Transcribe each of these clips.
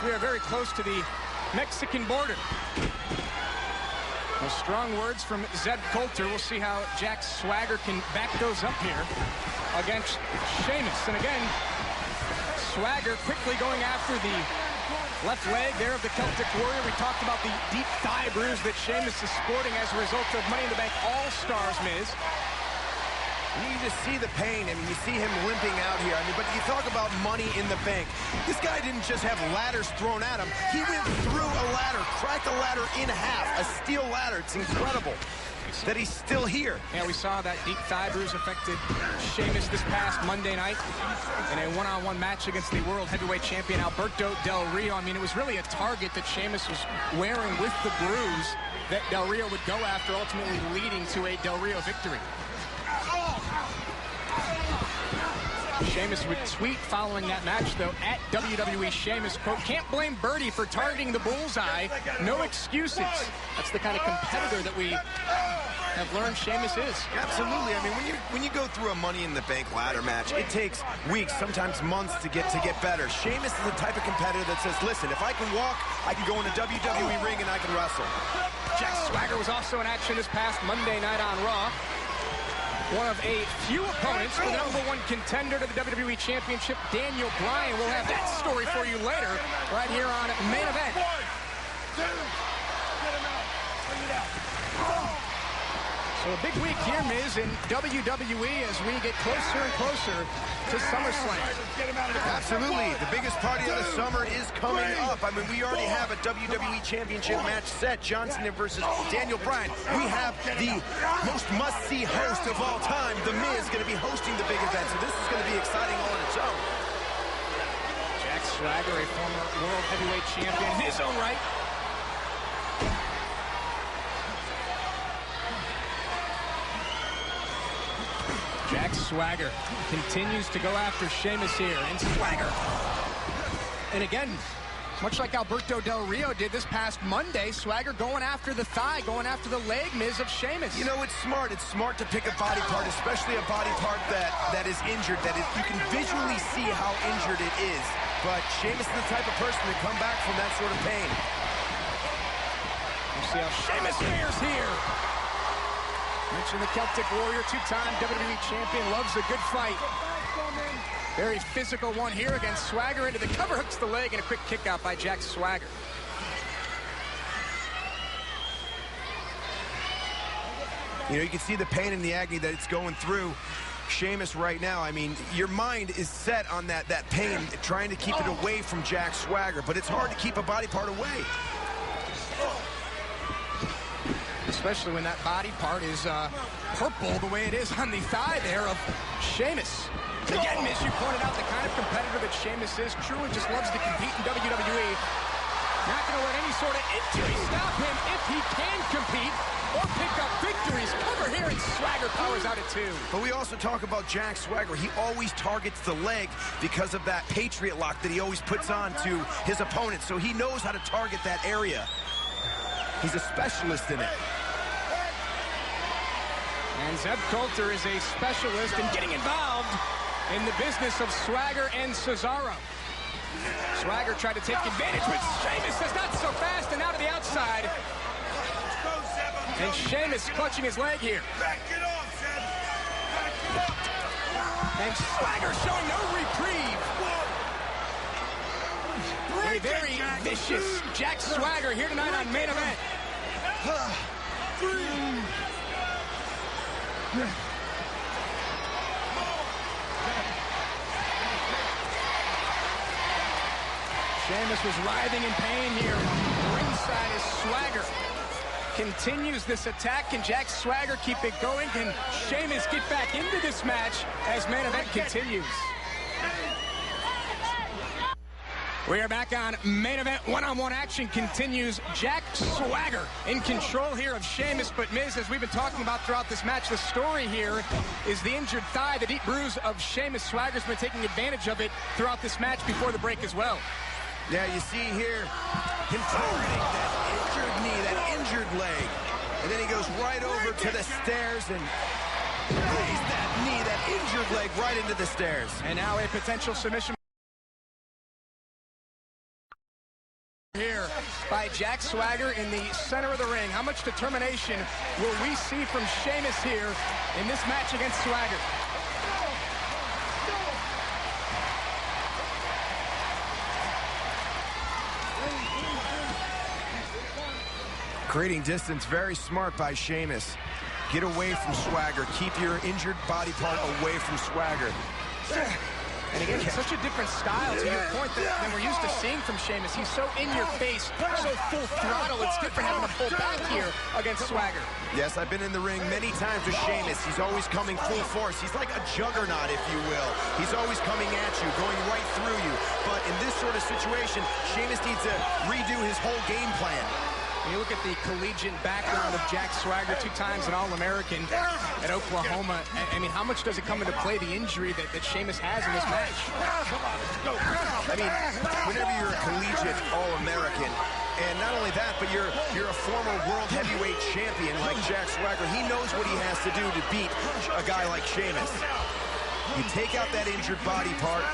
we are very close to the Mexican border. Well, strong words from Zeb Coulter. We'll see how Jack Swagger can back those up here against Sheamus. And again, Swagger quickly going after the left leg there of the Celtic Warrior. We talked about the deep thigh bruise that Sheamus is sporting as a result of Money in the Bank All-Stars, Miz. You just see the pain. I mean, you see him limping out here. I mean, but you talk about Money in the Bank. This guy didn't just have ladders thrown at him. He went through a ladder, cracked a ladder in half, a steel ladder. It's incredible that he's still here. Yeah, we saw that deep thigh bruise affected Sheamus this past Monday night in a one-on-one match against the world heavyweight champion Alberto Del Rio. I mean, it was really a target that Sheamus was wearing with the bruise that Del Rio would go after, ultimately leading to a Del Rio victory. Sheamus would tweet following that match, though, at WWE Sheamus, quote, "Can't blame Birdie for targeting the bullseye. No excuses." That's the kind of competitor that we have learned Sheamus is. Absolutely. I mean, when you go through a Money in the Bank ladder match, it takes weeks, sometimes months to get better. Sheamus is the type of competitor that says, listen, if I can walk, I can go in a WWE ring and I can wrestle. Jack Swagger was also in action this past Monday night on Raw. One of a few opponents for the #1 contender to the WWE Championship, Daniel Bryan. We'll have that story for you later, right here on Main Event. So a big week here, Miz, in WWE as we get closer and closer to SummerSlam. Absolutely. The biggest party of the summer is coming up. I mean, we already have a WWE Championship match set, John Cena versus Daniel Bryan. We have the most must-see host of all time, The Miz, going to be hosting the big event. So this is going to be exciting all on its own. Jack Swagger, a former world heavyweight champion in his own right. Jack Swagger continues to go after Sheamus here, and Swagger. And again, much like Alberto Del Rio did this past Monday, Swagger going after the thigh, going after the leg, Miz, of Sheamus. You know, it's smart. It's smart to pick a body part, especially a body part that is injured, you can visually see how injured it is. But Sheamus is the type of person to come back from that sort of pain. You see how Sheamus fares here. Mentioned the Celtic Warrior, two-time WWE champion, loves a good fight. Very physical one here against Swagger into the cover, hooks the leg, and a quick kick out by Jack Swagger. You know, you can see the pain and the agony that it's going through Sheamus right now. I mean, your mind is set on that pain, trying to keep it away from Jack Swagger, but it's hard to keep a body part away. Especially when that body part is purple the way it is on the thigh there of Sheamus. Again, Miz, you pointed out the kind of competitor that Sheamus is. Truly just loves to compete in WWE. Not going to let any sort of injury stop him if he can compete or pick up victories. Cover here, and Swagger powers out at 2. But we also talk about Jack Swagger. He always targets the leg because of that Patriot lock that he always puts on to his opponent. So he knows how to target that area. He's a specialist in it. And Zeb Coulter is a specialist in getting involved in the business of Swagger and Cesaro. Swagger tried to take advantage, but Sheamus is not so fast, and out of the outside. And Sheamus clutching his leg here. And Swagger showing no reprieve. A very vicious Jack Swagger here tonight on Main Event. Sheamus was writhing in pain here. Ringside is Swagger. Continues this attack. Can Jack Swagger keep it going? Can Sheamus get back into this match as Main Event continues? We are back on Main Event. One-on-one action continues. Jack Swagger in control here of Sheamus. But Miz, as we've been talking about throughout this match, the story here is the injured thigh, the deep bruise of Sheamus. Swagger's been taking advantage of it throughout this match before the break as well. Yeah, you see here him targeting that injured knee, that injured leg. And then he goes right over to the stairs and lays that knee, that injured leg, right into the stairs. And now a potential submission. by Jack Swagger in the center of the ring. How much determination will we see from Sheamus here in this match against Swagger? Creating distance, very smart by Sheamus. Get away from Swagger. Keep your injured body part away from Swagger. And again, it's such a different style, to your point, than we're used to seeing from Sheamus. He's so in your face, so full throttle. It's different having to pull back here against Swagger. Yes, I've been in the ring many times with Sheamus. He's always coming full force. He's like a juggernaut, if you will. He's always coming at you, going right through you. But in this sort of situation, Sheamus needs to redo his whole game plan. When you look at the collegiate background of Jack Swagger, 2 times an All-American at Oklahoma, I mean, how much does it come into play, the injury that Sheamus has in this match? I mean, whenever you're a collegiate All-American, and not only that, but you're a former world heavyweight champion like Jack Swagger, he knows what he has to do to beat a guy like Sheamus. You take out that injured body part.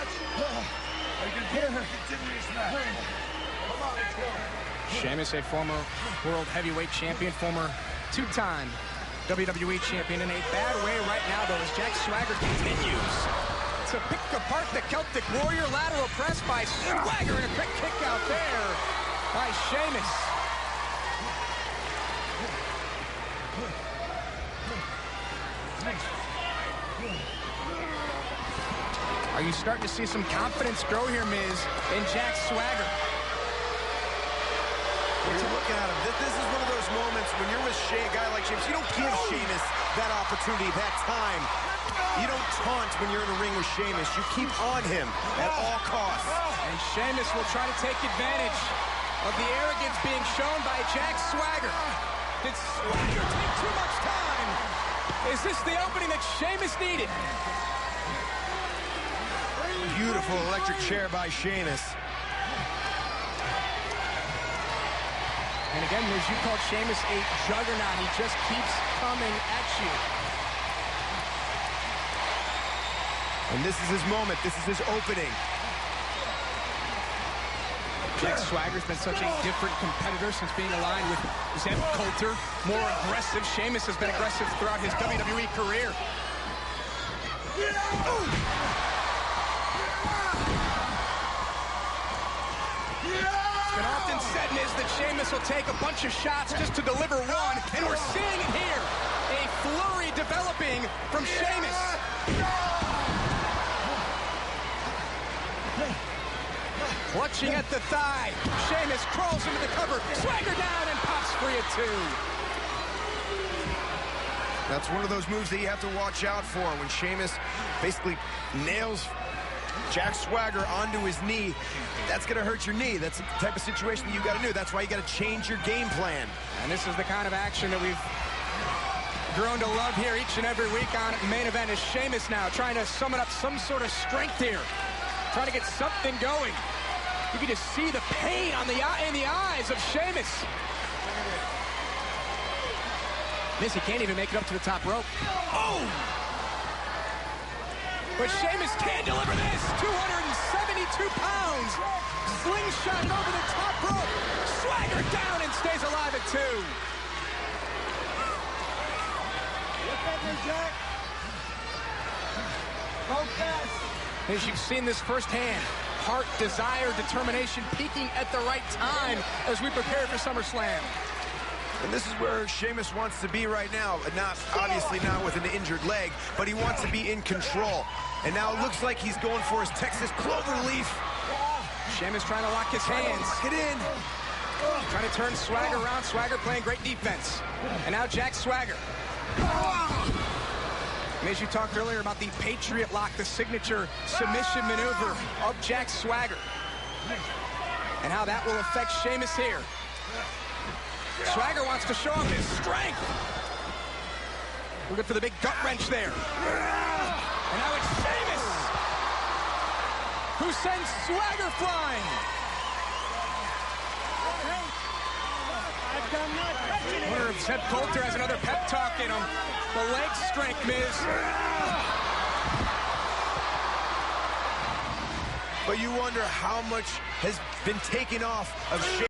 Sheamus, a former world heavyweight champion, former 2-time WWE champion, in a bad way right now, though, as Jack Swagger continues to pick apart the Celtic Warrior. Lateral press by Swagger, and a quick kick out there by Sheamus. Are you starting to see some confidence grow here, Miz, in Jack Swagger? You're looking at him. This is one of those moments when you're with a guy like Sheamus, you don't give Sheamus that opportunity, that time. You don't taunt when you're in a ring with Sheamus. You keep on him at all costs. And Sheamus will try to take advantage of the arrogance being shown by Jack Swagger. Did Swagger take too much time? Is this the opening that Sheamus needed? Beautiful electric chair by Sheamus. And again, as you called Sheamus a juggernaut, he just keeps coming at you. And this is his moment. This is his opening. Jack Swagger's been such a different competitor since being aligned with Zeb Coulter. More aggressive. Sheamus has been aggressive throughout his WWE career. It's been often said, Miz, that Sheamus will take a bunch of shots just to deliver one, and we're seeing it here. A flurry developing from Sheamus. Clutching at the thigh. Sheamus crawls into the cover. Swagger down and pops free at 2. That's one of those moves that you have to watch out for when Sheamus basically nails Jack Swagger onto his knee. That's going to hurt your knee. That's the type of situation that you got to do. That's why you got to change your game plan. And this is the kind of action that we've grown to love here each and every week on Main Event. Is Sheamus now trying to summon up some sort of strength here, trying to get something going. You can just see the pain in the eyes of Sheamus. Miz, he can't even make it up to the top rope. Oh! But Sheamus can deliver this. 272 pounds. Slingshot over the top rope. Swagger down and stays alive at 2. As you've seen this firsthand, heart, desire, determination peaking at the right time as we prepare for SummerSlam. And this is where Sheamus wants to be right now. Obviously not with an injured leg, but he wants to be in control. And now it looks like he's going for his Texas Cloverleaf. Sheamus trying to lock his hands. Lock it in. Trying to turn Swagger around. Swagger playing great defense. And now Jack Swagger. As you talked earlier about the Patriot Lock, the signature submission maneuver of Jack Swagger, and how that will affect Sheamus here. Swagger wants to show off his strength. Looking for the big gut wrench there. And now it's Sheamus who sends Swagger flying. I wonder if Zeb Coulter has another pep talk in him. The leg strength, Miz. But you wonder how much has been taken off of Sheamus.